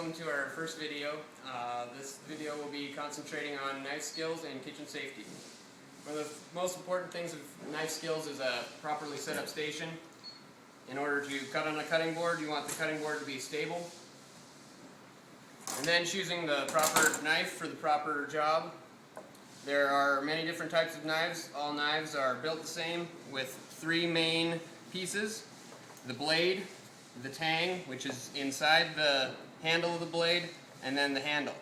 welcome to our first video. This video will be concentrating on knife skills and kitchen safety. One of the most important things of knife skills is a properly set up station. In order to cut on a cutting board, you want the cutting board to be stable. And then choosing the proper knife for the proper job. There are many different types of knives. All knives are built the same with three main pieces: the blade, the tang, which is inside the handle of the blade, and then the handle.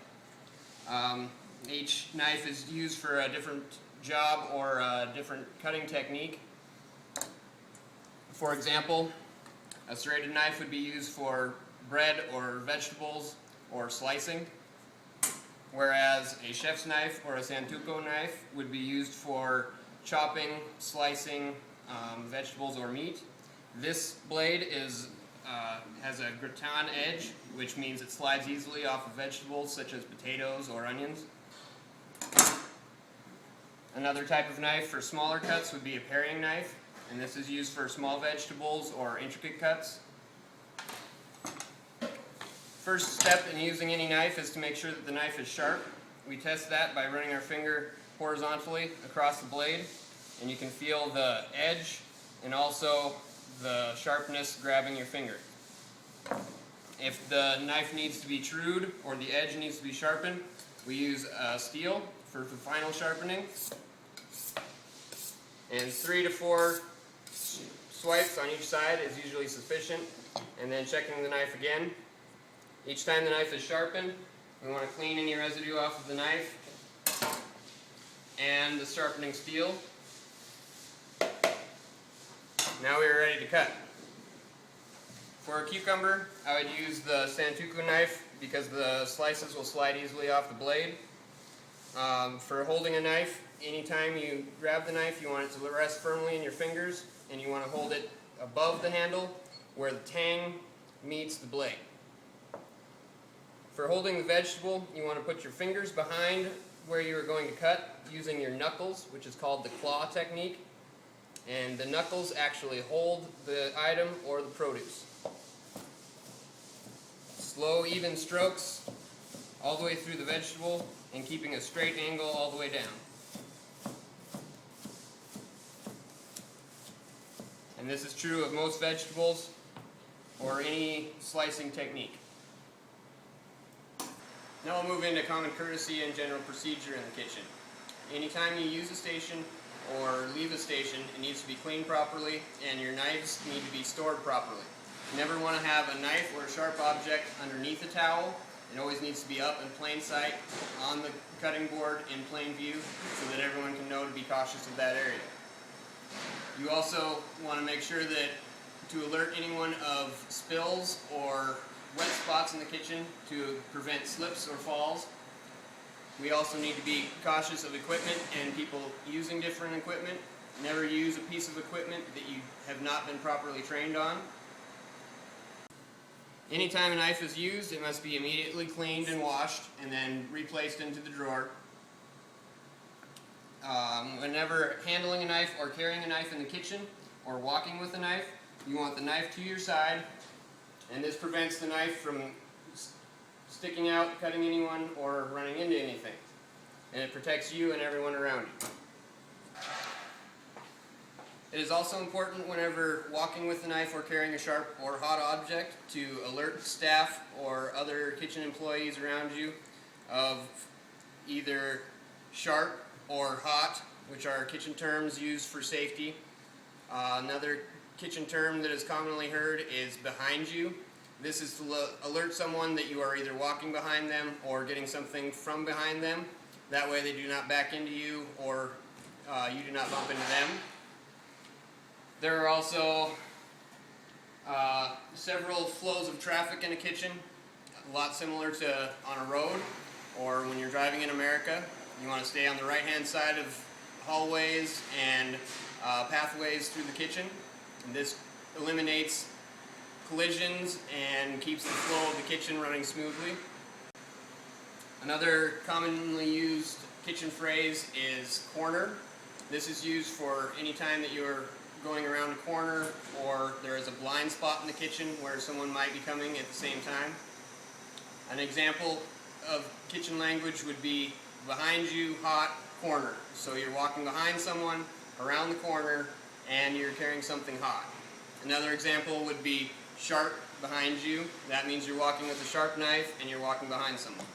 Each knife is used for a different job or a different cutting technique. For example, a serrated knife would be used for bread or vegetables or slicing, whereas a chef's knife or a santuco knife would be used for chopping, slicing vegetables or meat. This blade has a gratin edge, which means it slides easily off of vegetables such as potatoes or onions. Another type of knife for smaller cuts would be a paring knife, and this is used for small vegetables or intricate cuts. First step in using any knife is to make sure that the knife is sharp. We test that by running our finger horizontally across the blade, and you can feel the edge and also the sharpness grabbing your finger. If the knife needs to be trued or the edge needs to be sharpened, we use steel for the final sharpening. And 3 to 4 swipes on each side is usually sufficient, and then checking the knife again. Each time the knife is sharpened, we want to clean any residue off of the knife and the sharpening steel. Now we are ready to cut. For a cucumber, I would use the santuco knife because the slices will slide easily off the blade. For holding a knife, anytime you grab the knife, you want it to rest firmly in your fingers, and you want to hold it above the handle where the tang meets the blade. For holding the vegetable, you want to put your fingers behind where you are going to cut using your knuckles, which is called the claw technique. And the knuckles actually hold the item or the produce. Slow, even strokes all the way through the vegetable and keeping a straight angle all the way down. And this is true of most vegetables or any slicing technique. Now we'll move into common courtesy and general procedure in the kitchen. Anytime you use a station or leave a station, it needs to be cleaned properly, and your knives need to be stored properly. You never want to have a knife or a sharp object underneath a towel. It always needs to be up in plain sight on the cutting board in plain view so that everyone can know to be cautious of that area. You also want to make sure that to alert anyone of spills or wet spots in the kitchen to prevent slips or falls. We also need to be cautious of equipment and people using different equipment. Never use a piece of equipment that you have not been properly trained on. Anytime a knife is used, it must be immediately cleaned and washed and then replaced into the drawer. Whenever handling a knife or carrying a knife in the kitchen or walking with a knife, you want the knife to your side, and this prevents the knife from sticking out, cutting anyone, or running into anything. And it protects you and everyone around you. It is also important whenever walking with the knife or carrying a sharp or hot object to alert staff or other kitchen employees around you of either sharp or hot, which are kitchen terms used for safety. Another kitchen term that is commonly heard is behind you. This is to alert someone that you are either walking behind them or getting something from behind them. That way they do not back into you or you do not bump into them. There are also several flows of traffic in a kitchen, a lot similar to on a road or when you're driving in America. You want to stay on the right-hand side of hallways and pathways through the kitchen. And this eliminates collisions and keeps the flow of the kitchen running smoothly. Another commonly used kitchen phrase is corner. This is used for any time that you're going around a corner or there is a blind spot in the kitchen where someone might be coming at the same time. An example of kitchen language would be behind you, hot, corner. So you're walking behind someone, around the corner, and you're carrying something hot. Another example would be sharp behind you. That means you're walking with a sharp knife and you're walking behind someone.